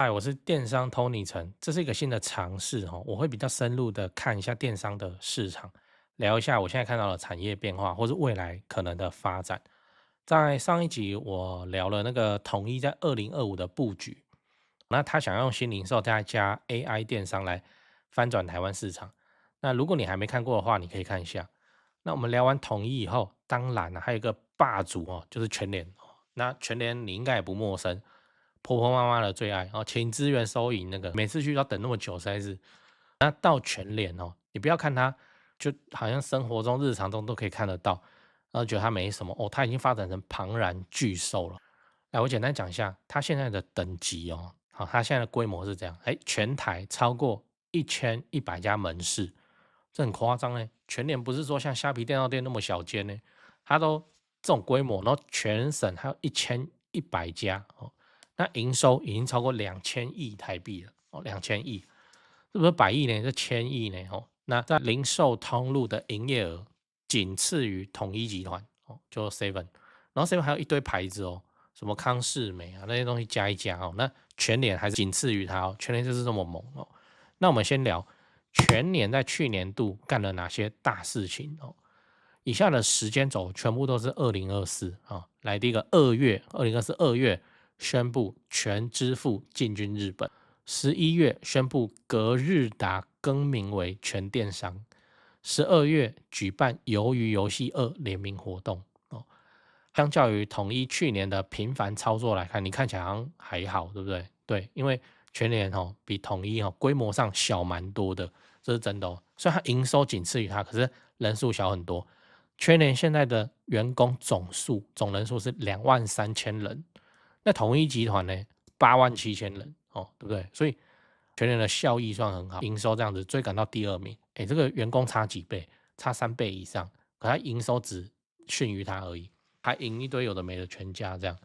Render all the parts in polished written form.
嗨，我是电商 Tony 陈，这是一个新的尝试哦，我会比较深入的看一下电商的市场，聊一下我现在看到的产业变化，或是未来可能的发展。在上一集我聊了那个统一在2025的布局，那他想要用新零售再加 AI 电商来翻转台湾市场。那如果你还没看过的话，你可以看一下。那我们聊完统一以后，当然了，还有一个霸主哦，就是全联。那全联你应该也不陌生，婆婆妈妈的最爱哦，请支援收银那个，每次去都要等那么久，实在是。那到全联哦，你不要看它，就好像生活中、日常中都可以看得到，然后觉得它没什么哦，它已经发展成庞然巨兽了。来，我简单讲一下它现在的等级哦，好，它现在的规模是这样，哎，全台超过1100家门市，这很夸张哎。全联不是说像虾皮电脑店那么小间呢，它都这种规模，然后全省还有1100家哦，那营收已经超过2000亿台币了哦，2000亿，是不是百亿呢？是千亿呢哦。那在零售通路的营业额仅次于统一集团哦，就 Seven，然后 Seven 还有一堆牌子哦，什么康士美啊那些东西加一加哦，那全联还是仅次于它哦，全联就是这么猛哦。那我们先聊全年在去年度干了哪些大事情哦？以下的时间轴全部都是2024啊。来，第一个2月，20242月宣布全支付进军日本，11月宣布隔日达更名为全电商，12月举办鱿鱼游戏2联名活动哦。相较于统一去年的频繁操作来看，你看起来好像还好，对不对？对，因为全联哦比统一哦规模上小蛮多的，这是真的哦。虽然它营收仅次于它，可是人数小很多。全联现在的员工总人数是23000人，那统一集团呢87000人哦，对不对？所以全联的效益算很好，营收这样子追赶到第2名，哎，这个员工差几倍？差3倍以上，可它营收只逊于它而已，还赢一堆有的没的全家这样，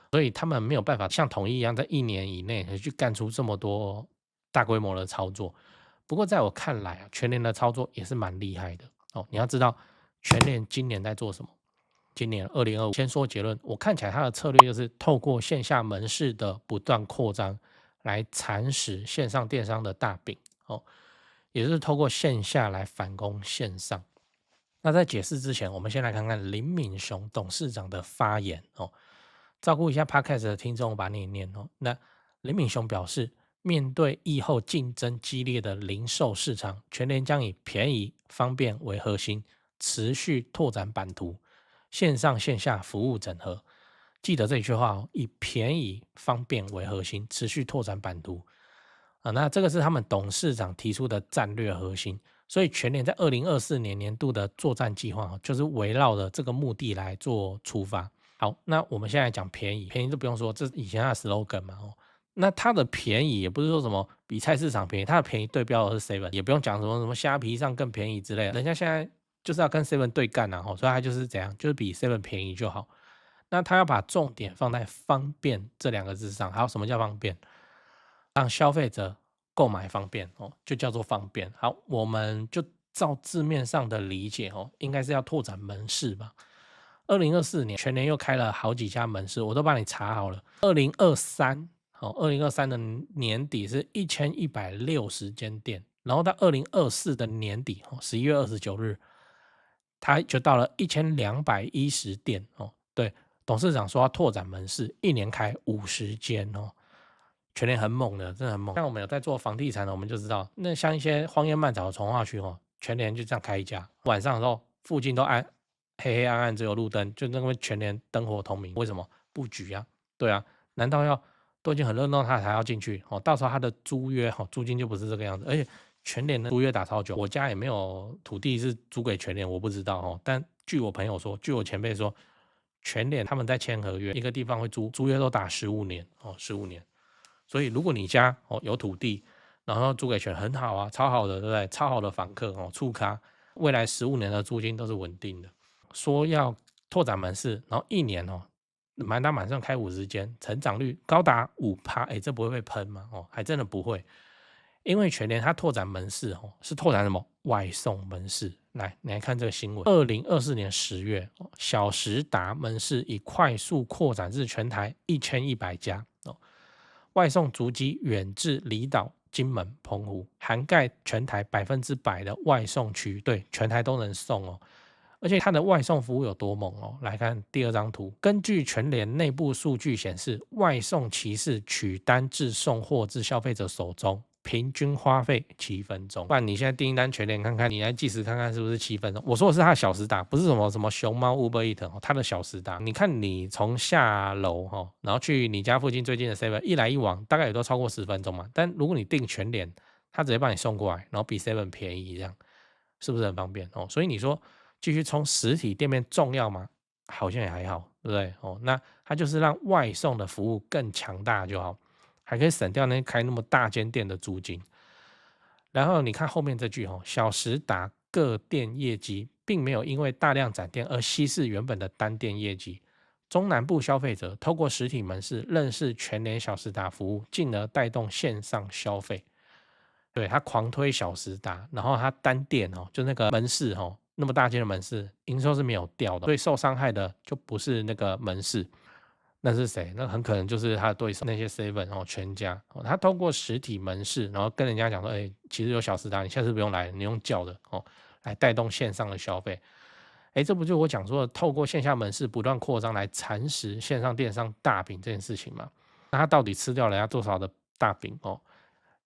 所以他们没有办法像统一一样在1年以内去干出这么多大规模的操作。不过在我看来啊，全联的操作也是蛮厉害的哦。你要知道全联今年在做什么？今年2025，先说结论，我看起来它的策略就是透过线下门市的不断扩张，来蚕食线上电商的大饼哦，也就是透过线下来反攻线上。那在解释之前，我们先来看看林敏雄董事长的发言哦。照顾一下 Podcast 的听众，我把你念哦。那林敏雄表示，面对疫后竞争激烈的零售市场，全联将以便宜、方便为核心，持续拓展版图，线上线下服务整合。记得这一句话哦，以便宜、方便为核心，持续拓展版图。那这个是他们董事长提出的战略核心。所以全联在2024年年度的作战计划，就是围绕着这个目的来做出发。好，那我们现在讲便宜，便宜就不用说，这是以前它的 slogan 嘛哦。那它的便宜也不是说什么比菜市场便宜，它的便宜对标的是 Seven，也不用讲什么虾皮上更便宜之类的，人家现在就是要跟 Seven 对干啊，所以它就是怎样，就是比 Seven 便宜就好。那他要把重点放在方便这2个字上，还有什么叫方便？让消费者购买方便哦，就叫做方便。好，我们就照字面上的理解哦，应该是要拓展门市吧。2024年全年又开了好几家门市，我都帮你查好了。2023的年底是1160间店，然后到2024的年底11月29日，它就到了1210店哦。对，董事长说要拓展门市，一年开50间哦。全联很猛的，真的很猛。像我们有在做房地产的，我们就知道，那像一些荒烟蔓草的从化区哦，全联就这样开一家，晚上的时候附近都黑黑暗暗，只有路灯，就那个全联灯火通明。为什么？布局啊，对啊，难道都已经很热闹，他才要进去哦？到时候他的租约租金就不是这个样子，而且全联的租约打超久，我家也没有土地是租给全联，我不知道哦。但据我朋友说，据我前辈说，全联他们在签合约，一个地方会租约都打15年哦，15年。所以如果你家有土地，然后租给全很好啊，超好的，对不对？超好的房客促咖，未来15年的租金都是稳定的。说要拓展门市，然后一年满打满算开50间，成长率高达5%，哎，这不会被喷吗？还真的不会，因为全联它拓展门市是拓展什么外送门市。来，你来看这个新闻，2024年10月，小时达门市已快速扩展至全台1100家哦。外送足迹远至离岛、金门、澎湖，涵盖全台100%的外送区，对，全台都能送哦。而且它的外送服务有多猛哦！来看第2张图，根据全联内部数据显示，外送骑士取单至送货至消费者手中，平均花费7分钟。不然你现在订一单全联看看，你来计时看看是不是7分钟？我说的是它的小时达，不是什么熊猫 Uber Eats 哦，它的小时达。你看你从下楼然后去你家附近最近的 Seven 一来一往，大概也都超过10分钟嘛。但如果你订全联，它直接帮你送过来，然后比 Seven 便宜，这样是不是很方便哦？所以你说继续冲实体店面重要吗？好像也还好，对不对？哦，那它就是让外送的服务更强大就好，还可以省掉那开那么大间店的租金。然后你看后面这句小时达各店业绩并没有因为大量展店而稀释原本的单店业绩。中南部消费者透过实体门市认识全联小时达服务，进而带动线上消费。对，他狂推小时达，然后他单店就那个门市那么大间的门市，营收是没有掉的，所以受伤害的就不是那个门市，那是谁？那很可能就是他的对手那些 Seven 全家他通过实体门市，然后跟人家讲说，其实有小时达，你下次不用来，你用叫的来带动线上的消费。这不就我讲说的，透过线下门市不断扩张来蚕食线上电商大饼这件事情吗？那他到底吃掉了人家多少的大饼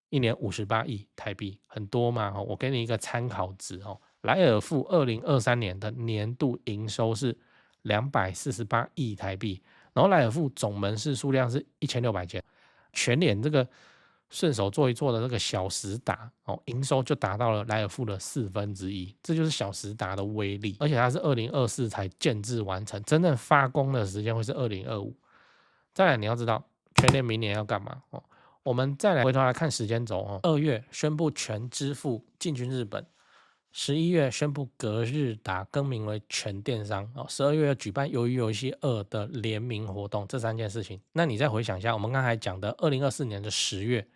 一年58亿台币，很多嘛我给你一个参考值莱尔富2023年的年度营收是248亿台币，然后莱尔富总门市数量是1600间，全联这个顺手做一做的这个小时达营收就达到了莱尔富的1/4，这就是小时达的威力。而且它是2024才建制完成，真正发工的时间会是2025。再来你要知道全联明年要干嘛我们再来回头来看时间轴2月宣布全支付进军日本，11月宣布隔日达更名为全电商，12月举办鱿鱼游戏2的联名活动，这3件事情。那你再回想一下，我们刚才讲的2024年的10月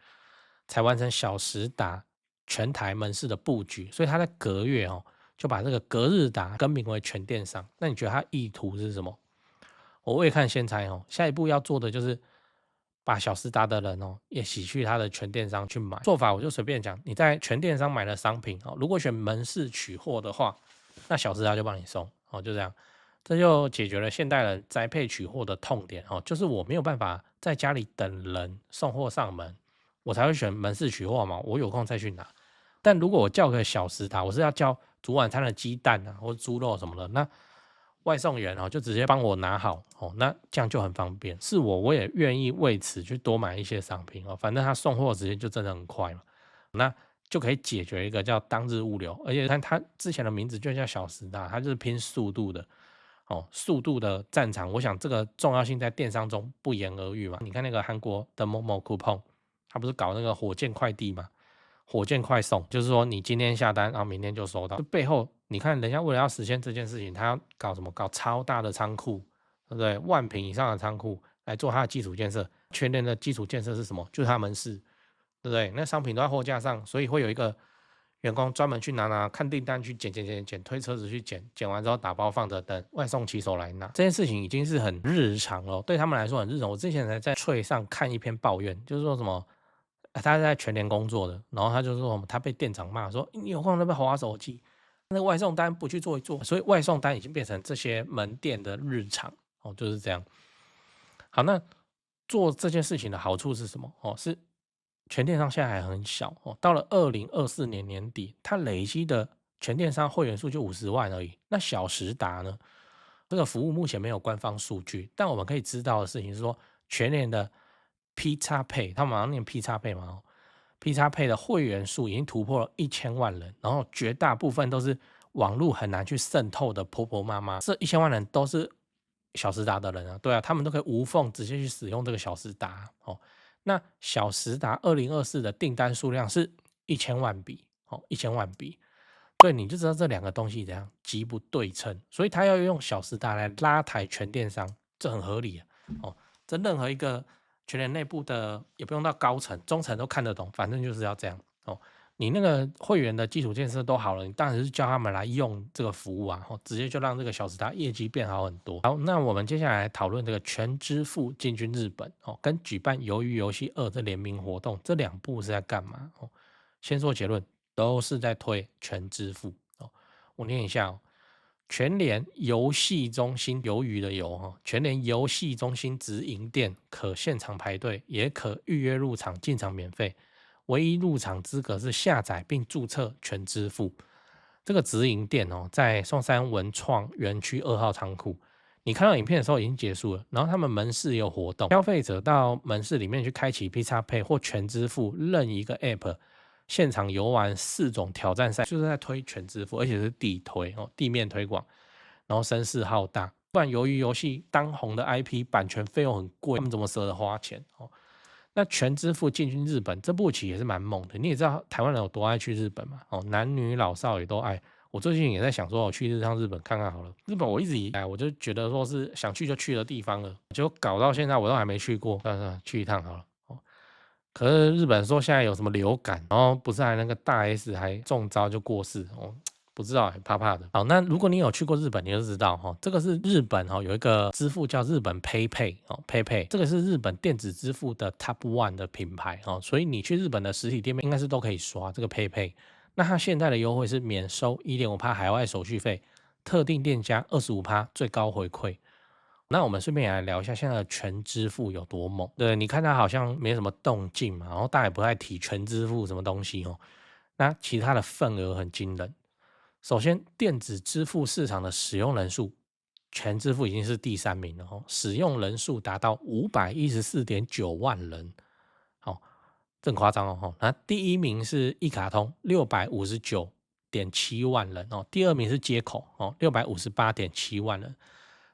才完成小时达全台门市的布局，所以他在隔月就把这个隔日达更名为全电商。那你觉得他意图是什么？我未看先猜下一步要做的就是把小时达的人也洗去他的全电商去买。做法我就随便讲，你在全电商买了商品如果选门市取货的话，那小时达就帮你送就这样。这就解决了现代人宅配取货的痛点就是我没有办法在家里等人送货上门，我才会选门市取货嘛，我有空再去拿。但如果我叫个小时达，我是要叫煮晚餐的鸡蛋或者猪肉什么的，那外送员就直接帮我拿好那这样就很方便。是我也愿意为此去多买一些商品反正他送货时间就真的很快嘛，那就可以解决一个叫当日物流。而且看他之前的名字就叫小时达，他就是拼速度的速度的战场。我想这个重要性在电商中不言而喻嘛。你看那个韩国的某某 coupon， 他不是搞那个火箭快递嘛，火箭快送，就是说你今天下单，然后明天就收到。背后你看人家为了要实现这件事情，他要搞什么？搞超大的仓库，对不对？10000平以上的仓库来做它的基础建设。全联的基础建设是什么？就是他门市，对不对？那商品都在货架上，所以会有一个员工专门去拿看订单去捡，推车子去捡完之后打包放着，等外送骑手来拿。这件事情已经是很日常了，对他们来说很日常。我之前才在脆上看一篇抱怨，就是说什么他是在全联工作的，然后他就说他被店长骂说你有空那边滑手机，那个外送单不去做一做，所以外送单已经变成这些门店的日常就是这样。好，那做这件事情的好处是什么是全电商现在还很小到了2024年年底，它累积的全电商会员数就50万而已。那小时达呢？这个服务目前没有官方数据，但我们可以知道的事情是说，全联的 P 叉配，他们好像念 P 叉配嘛，P 叉配的会员数已经突破了1000万人，然后绝大部分都是网络很难去渗透的婆婆妈妈，这1000万人都是小时达的人对啊，他们都可以无缝直接去使用这个小时达那小时达2024的订单数量是1000万笔1000万笔。对，你就知道这两个东西怎样极不对称，所以他要用小时达来拉抬全电商，这很合理这任何一个全联内部的也不用到高层，中层都看得懂，反正就是要这样你那个会员的基础建设都好了，你当然是叫他们来用这个服务啊，直接就让这个小时达业绩变好很多。好，那我们接下来讨论这个全支付进军日本跟举办鱿鱼游戏2这联名活动，这2部是在干嘛？先说结论，都是在推全支付。我念一下全联游戏中心鱿鱼的鱿全联游戏中心直营店可现场排队，也可预约入场，进场免费。唯一入场资格是下载并注册全支付。这个直营店在松山文创园区2号仓库。你看到影片的时候已经结束了，然后他们门市也有活动，消费者到门市里面去开启 P-Pay 或全支付任一个 App， 现场游玩4种挑战赛，就是在推全支付，而且是地推地面推广，然后声势浩大。不然由于游戏当红的 IP 版权费用很贵，他们怎么舍得花钱那全支付进军日本，这步棋也是蛮猛的。你也知道台湾人有多爱去日本嘛？男女老少也都爱。我最近也在想说，我去一趟日本看看好了。日本我一直以来我就觉得说是想去就去的地方了，结果搞到现在我都还没去过，去一趟好了。可是日本说现在有什么流感，然后不是还那个大 S 还中招就过世不知道，怕怕的。好，那如果你有去过日本，你就知道这个是日本有一个支付叫日本 PayPay 这个是日本电子支付的 Top One 的品牌所以你去日本的实体店面应该是都可以刷这个 PayPay。那它现在的优惠是免收 1.5% 海外手续费，特定店家 25% 最高回馈。那我们顺便也来聊一下现在的全支付有多猛。对，你看它好像没什么动静嘛，然后大家也不太提全支付什么东西那其他的份额很惊人。首先，电子支付市场的使用人数，全支付已经是第3名了使用人数达到514.9万人，这很夸张那第1名是一卡通，659.7万人第2名是街口658.7万人。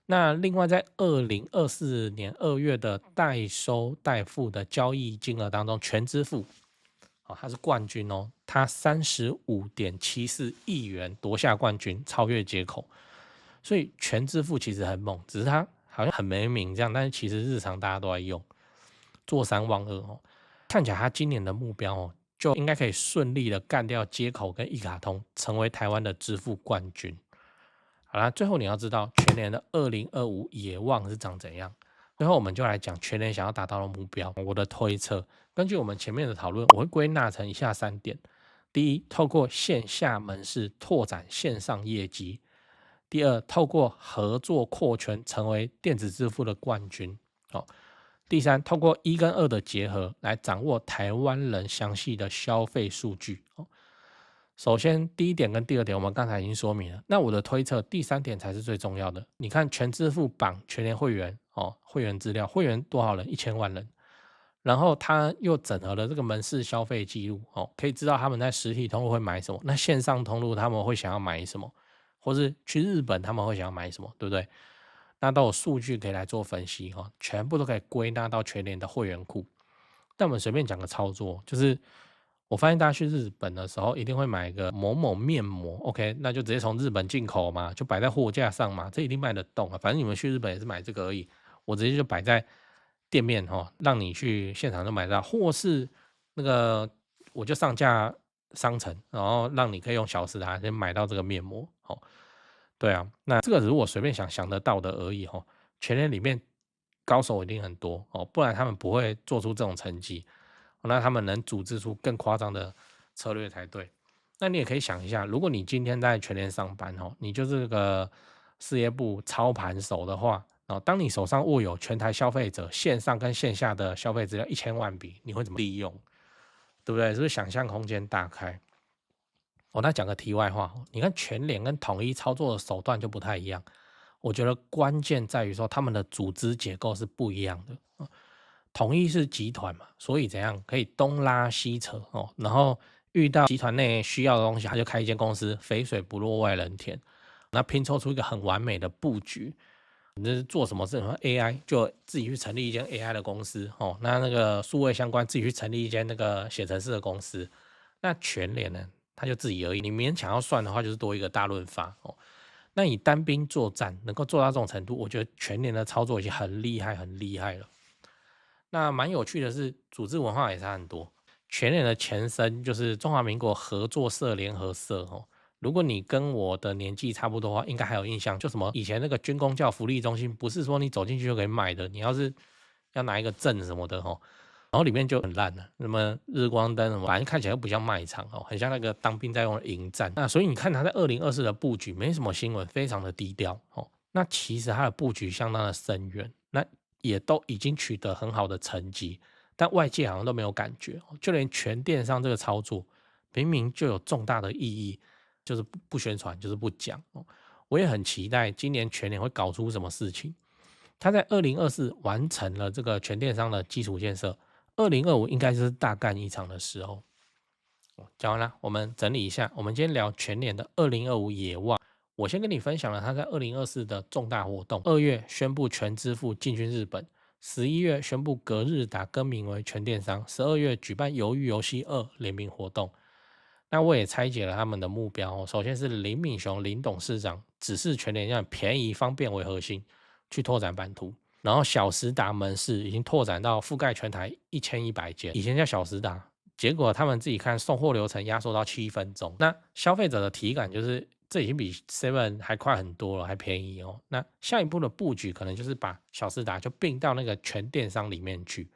那另外在2024年2月的代收代付的交易金额当中，全支付他是冠军他35.74亿元夺下冠军，超越街口。所以全支付其实很猛，只是它好像很没名这样，但是其实日常大家都在用，坐3望2看起来他今年的目标就应该可以顺利的干掉街口跟一卡通，成为台湾的支付冠军。好啦，最后你要知道全联的2025野望是长怎样。最后我们就来讲全联想要达到的目标。我的推测，根据我们前面的讨论，我会归纳成以下3点。第一，透过线下门市拓展线上业绩。第二，透过合作扩圈成为电子支付的冠军。第三，透过1跟2的结合来掌握台湾人详细的消费数据。首先第1点跟第2点我们刚才已经说明了，那我的推测第3点才是最重要的。你看全支付榜全联会员会员资料，会员多少人？1000万人。然后他又整合了这个门市消费记录可以知道他们在实体通路会买什么，那线上通路他们会想要买什么，或是去日本他们会想要买什么，对不对？那都有数据可以来做分析全部都可以归纳到全联的会员库。但我们随便讲个操作，就是我发现大家去日本的时候一定会买个某某面膜 ，OK， 那就直接从日本进口嘛，就摆在货架上嘛，这一定卖得动反正你们去日本也是买这个而已，我直接就摆在店面让你去现场就买到，或是那个我就上架商城，然后让你可以用小时达先买到这个面膜对啊，那这个只是我随便想得到的而已全联里面高手一定很多不然他们不会做出这种成绩那他们能组织出更夸张的策略才对。那你也可以想一下，如果你今天在全联上班你就是个事业部操盘手的话当你手上握有全台消费者线上跟线下的消费资料1000万笔，你会怎么利用？对不对？是不是想象空间大开？那讲个题外话你看全联跟统一操作的手段就不太一样，我觉得关键在于说他们的组织结构是不一样的统一是集团嘛，所以怎样可以东拉西扯然后遇到集团内需要的东西，他就开一间公司，肥水不落外人田，那拼凑出一个很完美的布局。你是做什么事？ AI 就自己去成立一间 AI 的公司那个数位相关自己去成立一间那个写程式的公司。那全联呢，他就自己而已，你勉强要算的话就是多一个大润发那你单兵作战能够做到这种程度，我觉得全联的操作已经很厉害了。那蛮有趣的是，组织文化也差很多。全联的前身就是中华民国合作社联合社哦。如果你跟我的年纪差不多的话，应该还有印象，就什么以前那个军公教福利中心，不是说你走进去就可以买的，你要是要拿一个证什么的哦，然后里面就很烂了，什么日光灯什么，反正看起来又不像卖场哦，很像那个当兵在用的营站。那所以你看他在2024的布局没什么新闻，非常的低调哦。那其实他的布局相当的深远，那也都已经取得很好的成绩，但外界好像都没有感觉，就连全电商这个操作，明明就有重大的意义，就是不宣传，就是不讲哦。我也很期待今年全年会搞出什么事情。他在2024完成了这个全电商的基础建设，2025应该就是大干一场的时候。讲完了，我们整理一下，我们今天聊全年的2025野望。我先跟你分享了他在2024的重大活动：2月宣布全支付进军日本，11月宣布隔日达更名为全电商，12月举办鱿鱼游戏2联名活动。那我也拆解了他们的目标，首先是林敏雄林董事长指示全联要以便宜方便为核心去拓展版图，然后小时达门市已经拓展到覆盖全台1100间，以前叫小时达，结果他们自己看送货流程压缩到7分钟，那消费者的体感就是这已经比 Seven 还快很多了，还便宜哦。那下一步的布局可能就是把小时达就并到那个全电商里面去，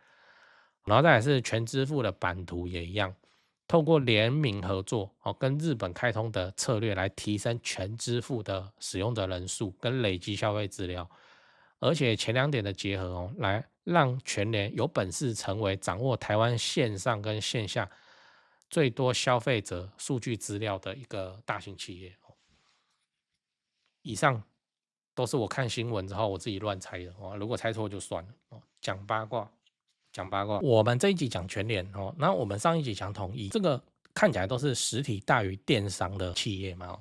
然后再来是全支付的版图也一样，透过联名合作跟日本开通的策略来提升全支付的使用者人数跟累积消费资料，而且前2点的结合来让全联有本事成为掌握台湾线上跟线下最多消费者数据资料的一个大型企业。以上都是我看新闻之后我自己乱猜的如果猜错就算了讲八卦。我们这一集讲全联那我们上一集讲统一，这个看起来都是实体大于电商的企业嘛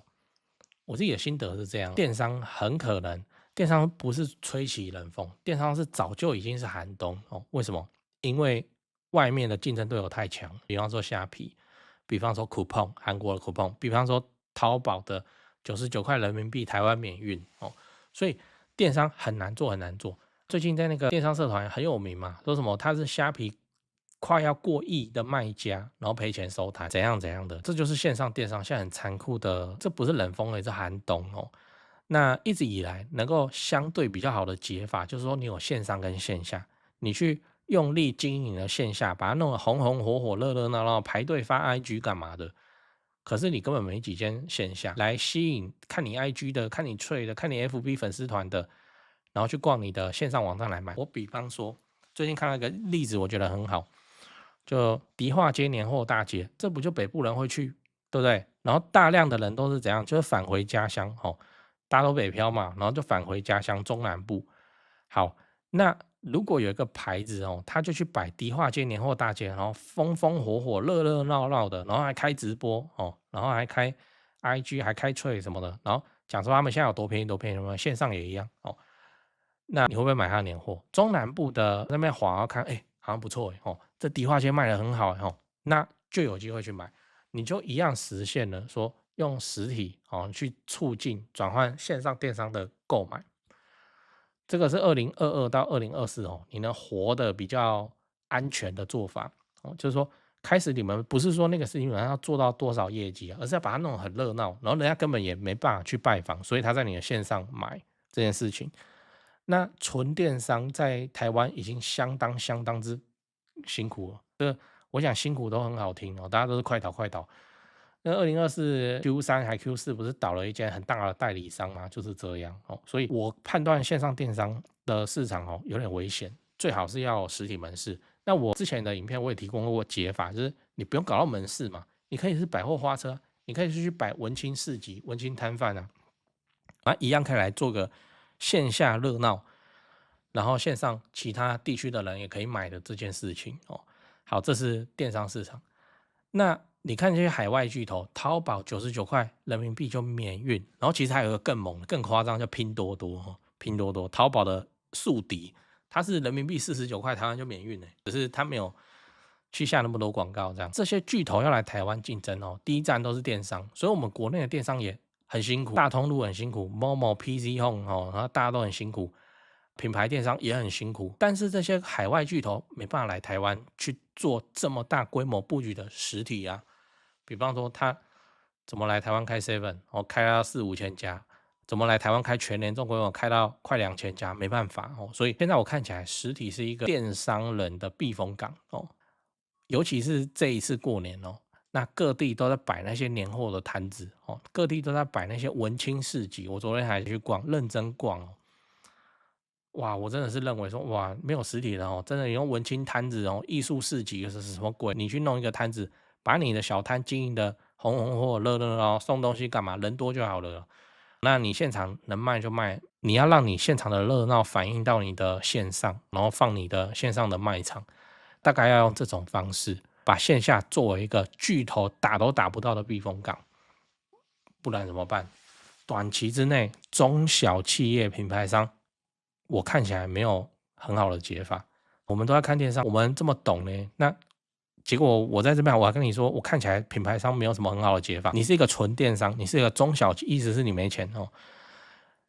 我自己的心得是这样，电商很可能，电商不是吹起冷风，电商是早就已经是寒冬为什么？因为外面的竞争对手太强，比方说虾皮，比方说 Coupon 韩国的 Coupon， 比方说淘宝的99块人民币台湾免运所以电商很难做很难做。最近在那个电商社团很有名嘛，说什么他是虾皮快要过亿的卖家，然后赔钱收摊，怎样怎样的，这就是线上电商现在很残酷的，这不是冷风也是寒冬那一直以来能够相对比较好的解法，就是说你有线上跟线下，你去用力经营你的线下，把它弄得红红火火、热热闹闹，排队发 IG 干嘛的。可是你根本没几间线下来吸引看你 IG 的、看你Trade的、看你 FB 粉丝团的，然后去逛你的线上网站来买。我比方说，最近看到一个例子，我觉得很好，就迪化街年货大街，这不就北部人会去，对不对？然后大量的人都是怎样，就是返回家乡大家都北漂嘛，然后就返回家乡中南部。好，那如果有一个牌子他就去摆迪化街年货大街，然后风风火火、热热闹闹的，然后还开直播然后还开 IG， 还开 Trade 什么的，然后讲说他们现在有多便宜多便宜，什么线上也一样那你会不会买他的年货？中南部的那边滑看，好像不错这迪化街卖得很好那就有机会去买，你就一样实现了说用实体去促进转换线上电商的购买。这个是2022到2024你能活得比较安全的做法就是说开始你们不是说那个事情要做到多少业绩而是要把它弄得很热闹，然后人家根本也没办法去拜访，所以他在你的线上买这件事情。那纯电商在台湾已经相当之辛苦了，我想辛苦都很好听大家都是快倒快倒。那2024 Q3 还 Q4 不是倒了一间很大的代理商吗？就是这样所以我判断线上电商的市场有点危险，最好是要有实体门市。那我之前的影片我也提供过解法，就是你不用搞到门市嘛，你可以是百货花车，你可以去摆文青市集、文青摊贩一样可以来做个线下热闹，然后线上其他地区的人也可以买的这件事情好，这是电商市场。那你看这些海外巨头，淘宝99块人民币就免运，然后其实还有一个更猛、更夸张，叫拼多多拼多多淘宝的宿敌，它是人民币49块，台湾就免运只是它没有去下那么多广告这样。这些巨头要来台湾竞争第一站都是电商，所以我们国内的电商也很辛苦，大通路很辛苦，Momo、PC Home然后大家都很辛苦品牌电商也很辛苦，但是这些海外巨头没办法来台湾去做这么大规模布局的实体啊。比方说他怎么来台湾开 7， 开到4-5千家，怎么来台湾开全联这种规模开到快2000家，没办法所以现在我看起来实体是一个电商人的避风港尤其是这一次过年那各地都在摆那些年货的摊子各地都在摆那些文青市集，我昨天还去逛，认真逛哇，我真的是认为说，哇，没有实体的真的你用文青摊子艺术市集是什么鬼？你去弄一个摊子，把你的小摊经营的红红火火热热送东西干嘛？人多就好了。那你现场能卖就卖，你要让你现场的热闹反映到你的线上，然后放你的线上的卖场，大概要用这种方式，把线下作为一个巨头打都打不到的避风港，不然怎么办？短期之内，中小企业品牌商，我看起来没有很好的解法。我们都在看电商，我们这么懂呢，那结果我在这边，我还跟你说，我看起来品牌商没有什么很好的解法。你是一个纯电商，你是一个中小企业，意思是你没钱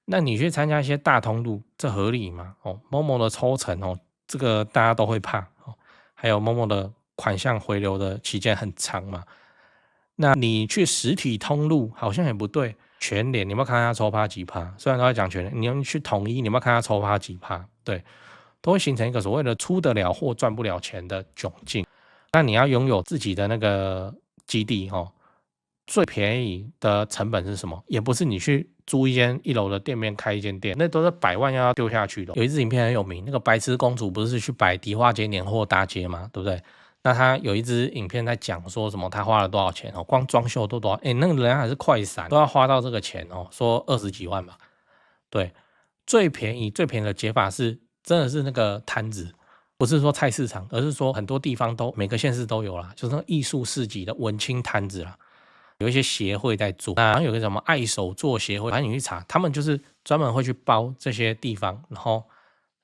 那你去参加一些大通路，这合理吗某某的抽成这个大家都会怕还有某某的款项回流的期间很长嘛。那你去实体通路好像也不对，全联你有没有看他抽趴几趴？虽然都在讲全联，你要去统一，你有没有看他抽趴几趴？对，都会形成一个所谓的出得了货赚不了钱的窘境。那你要拥有自己的那个基地最便宜的成本是什么？也不是你去租一间1楼的店面开一间店，那都是百万要丢下去的。有一支影片很有名，那个白痴公主不是去摆迪化街年货大街吗？对不对？那他有一支影片在讲说什么他花了多少钱光装修都多少那个人还是快闪都要花到这个钱说20几万吧。对，最便宜的解法是真的是那个摊子，不是说菜市场，而是说很多地方都每个县市都有啦，就是那艺术市集的文青摊子啦，有一些协会在做，那有个什么爱手作协会，反正你去查，他们就是专门会去包这些地方，然后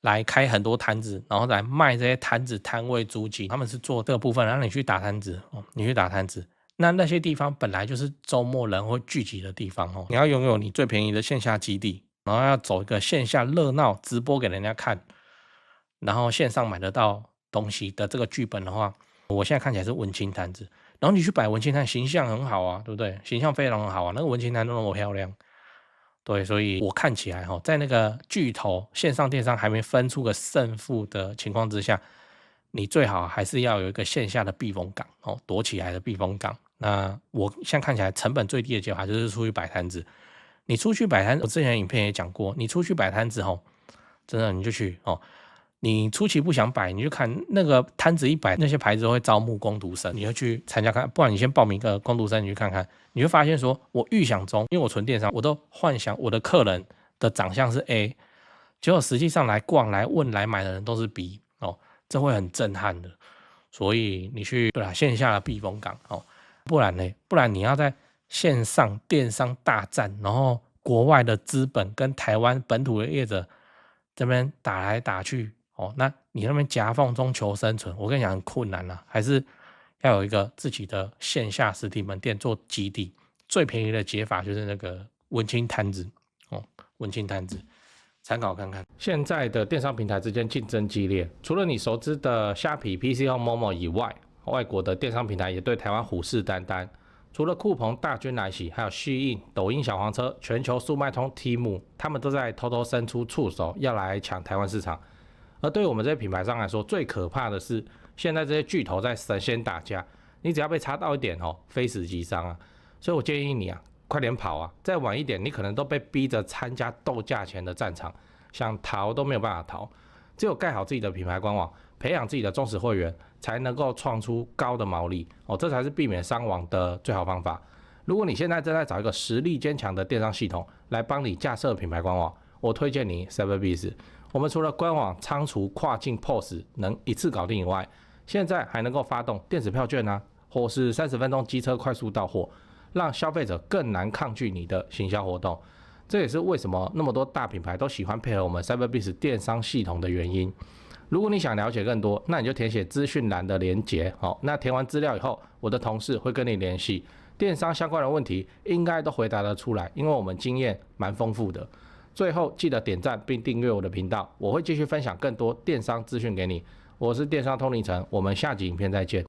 来开很多摊子，然后来卖这些摊子摊位租金，他们是做这个部分，然后你去打摊子你去打摊子，那些地方本来就是周末人会聚集的地方你要拥有你最便宜的线下基地，然后要走一个线下热闹直播给人家看，然后线上买得到东西的这个剧本的话，我现在看起来是文青摊子，然后你去摆文青摊，形象很好啊，对不对？形象非常好啊，那个文青摊都那么漂亮。对，所以我看起来在那个巨头线上电商还没分出个胜负的情况之下，你最好还是要有一个线下的避风港躲起来的避风港。那我现在看起来成本最低的解法就是出去摆摊子。你出去摆摊，我之前影片也讲过，你出去摆摊子真的你就去你初期不想摆，你就看那个摊子一摆，那些牌子会招募工读生，你就去参加看，不然你先报名一个工读生，你去看看，你会发现说，我预想中，因为我纯电商，我都幻想我的客人的长相是 A， 结果实际上来逛、来问、来买的人都是 B 这会很震撼的。所以你去线下的避风港不然呢？不然你要在线上电商大战，然后国外的资本跟台湾本土的业者这边打来打去那你那边夹缝中求生存，我跟你讲很困难啦，还是要有一个自己的线下实体门店做基地。最便宜的解法就是那个文青摊子文青摊子，参考看看。现在的电商平台之间竞争激烈，除了你熟知的虾皮、PC Home、Momo 以外，外国的电商平台也对台湾虎视眈眈。除了酷鹏、大军来袭，还有旭印、抖音小黄车、全球速卖通、Temu， 他们都在偷偷伸出触手，要来抢台湾市场。而对于我们这些品牌商来说，最可怕的是，现在这些巨头在神仙打架，你只要被插到一点非死即伤啊！所以我建议你快点跑啊！再晚一点，你可能都被逼着参加斗价钱的战场，想逃都没有办法逃。只有盖好自己的品牌官网，培养自己的忠实会员，才能够创出高的毛利这才是避免伤亡的最好方法。如果你现在正在找一个实力坚强的电商系统来帮你架设品牌官网，我推荐你 7biz。我们除了官网仓储跨境 POS 能一次搞定以外，现在还能够发动电子票券或是30分钟机车快速到货，让消费者更难抗拒你的行销活动。这也是为什么那么多大品牌都喜欢配合我们 7biz 电商系统的原因。如果你想了解更多，那你就填写资讯栏的连结那填完资料以后，我的同事会跟你联系，电商相关的问题应该都回答得出来，因为我们经验蛮丰富的。最后记得点赞并订阅我的频道，我会继续分享更多电商资讯给你。我是电商通灵城，我们下集影片再见。